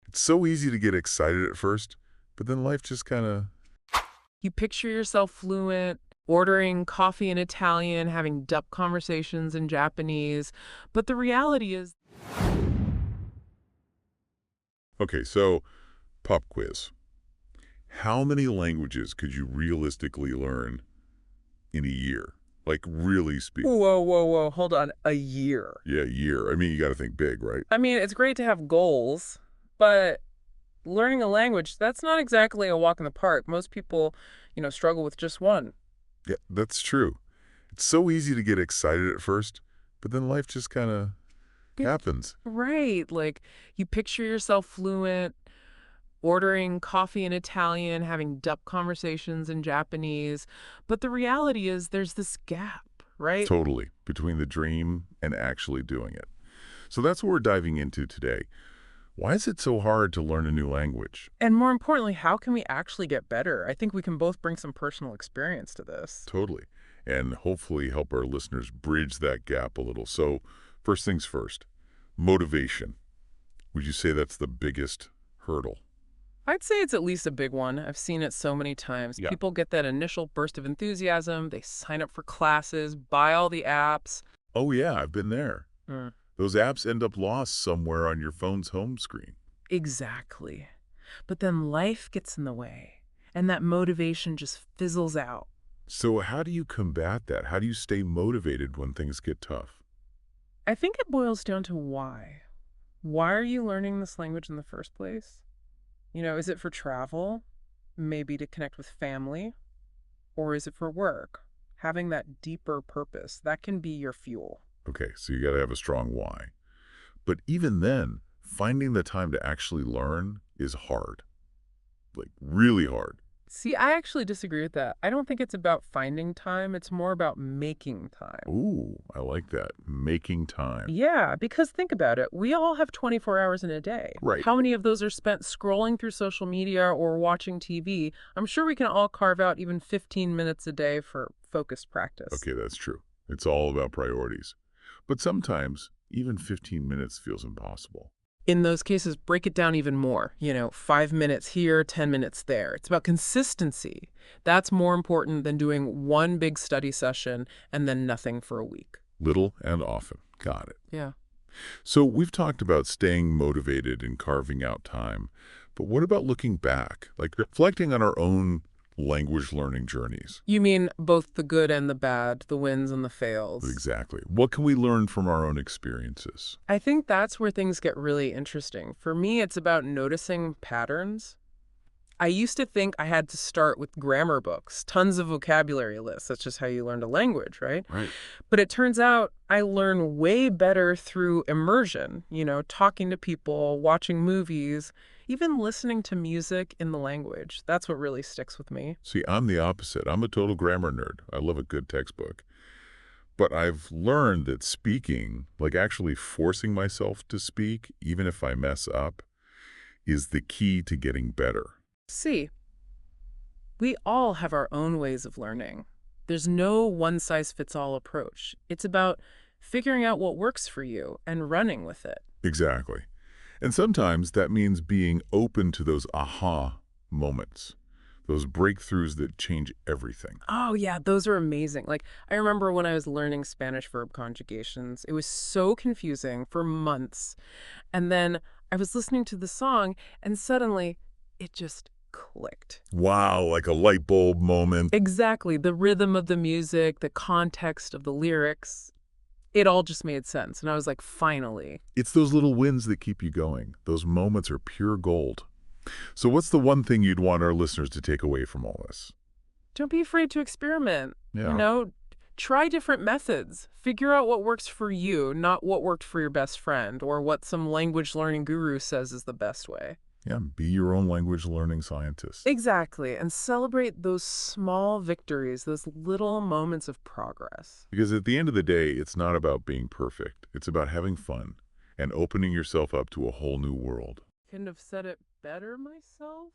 It's so easy to get excited at first, but then life just kind of... You picture yourself fluent, ordering coffee in Italian, having duck conversations in Japanese. But the reality is, Okay, so pop quiz. How many languages could you realistically learn in a year? Like, really speak. whoa, whoa, whoa, hold on, a year. Yeah, year. I mean, you got to think big, right? I mean, it's great to have goals, but learning a language, that's not exactly a walk in the park. Most people, struggle with just one. Yeah, that's true. It's so easy to get excited at first, but then life just kind of It- happens. Right. Like you picture yourself fluent, ordering coffee in Italian, having duck conversations in Japanese. But the reality is there's this gap, right? Totally. Between the dream and actually doing it. So that's what we're diving into today. Why is it so hard to learn a new language? And more importantly, how can we actually get better? I think we can both bring some personal experience to this. Totally. And hopefully help our listeners bridge that gap a little. So, first things first, motivation. Would you say that's the biggest hurdle? I'd say it's at least a big one. I've seen it so many times. Yeah. People get that initial burst of enthusiasm, they sign up for classes, buy all the apps. Oh, yeah, I've been there. Mm, Those apps end up lost somewhere on your phone's home screen. exactly. But then life gets in the way, and that motivation just fizzles out. So, how do you combat that? How do you stay motivated when things get tough? I think it boils down to why. Why are you learning this language in the first place? Is it for travel? Maybe to connect with family? Or is it for work? Having that deeper purpose, that can be your fuel. Okay, so you got to have a strong why. But even then, finding the time to actually learn is hard. Like, really hard. See, I actually disagree with that. I don't think it's about finding time, it's more about making time. Ooh, I like that. Making time. Yeah, because think about it. We all have 24 hours in a day. Right. How many of those are spent scrolling through social media or watching TV? I'm sure we can all carve out even 15 minutes a day for focused practice. Okay, that's true. It's all about priorities. But sometimes, even 15 minutes feels impossible. In those cases, break it down even more. 5 minutes here, 10 minutes there. It's about consistency. That's more important than doing one big study session and then nothing for a week. Little and often. Got it. Yeah. So we've talked about staying motivated and carving out time. But what about looking back? Like reflecting on our own language learning journeys? You mean both the good and the bad, the wins and the fails. Exactly. What can we learn from our own experiences? I think that's where things get really interesting. For me, it's about noticing patterns. I used to think I had to start with grammar books, tons of vocabulary lists. That's just how you learned a language, right? Right. But it turns out I learn way better through immersion, talking to people, watching movies, even listening to music in the language. That's what really sticks with me. See, I'm the opposite. I'm a total grammar nerd. I love a good textbook. But I've learned that speaking, like actually forcing myself to speak, even if I mess up, is the key to getting better. See, we all have our own ways of learning. There's no one-size-fits-all approach. It's about figuring out what works for you and running with it. Exactly. And sometimes that means being open to those aha moments, those breakthroughs that change everything. Oh, yeah, those are amazing. Like, I remember when I was learning Spanish verb conjugations, it was so confusing for months. And then I was listening to the song, and suddenly it just clicked. Wow, like a light bulb moment. Exactly. The rhythm of the music, the context of the lyrics, it all just made sense. And I was like, finally. It's those little wins that keep you going. Those moments are pure gold. So what's the one thing you'd want our listeners to take away from all this? Don't be afraid to experiment. Yeah. Try different methods. Figure out what works for you, not what worked for your best friend or what some language learning guru says is the best way. Yeah, be your own language learning scientist. Exactly. And celebrate those small victories, those little moments of progress. Because at the end of the day, it's not about being perfect. It's about having fun and opening yourself up to a whole new world. Couldn't have said it better myself.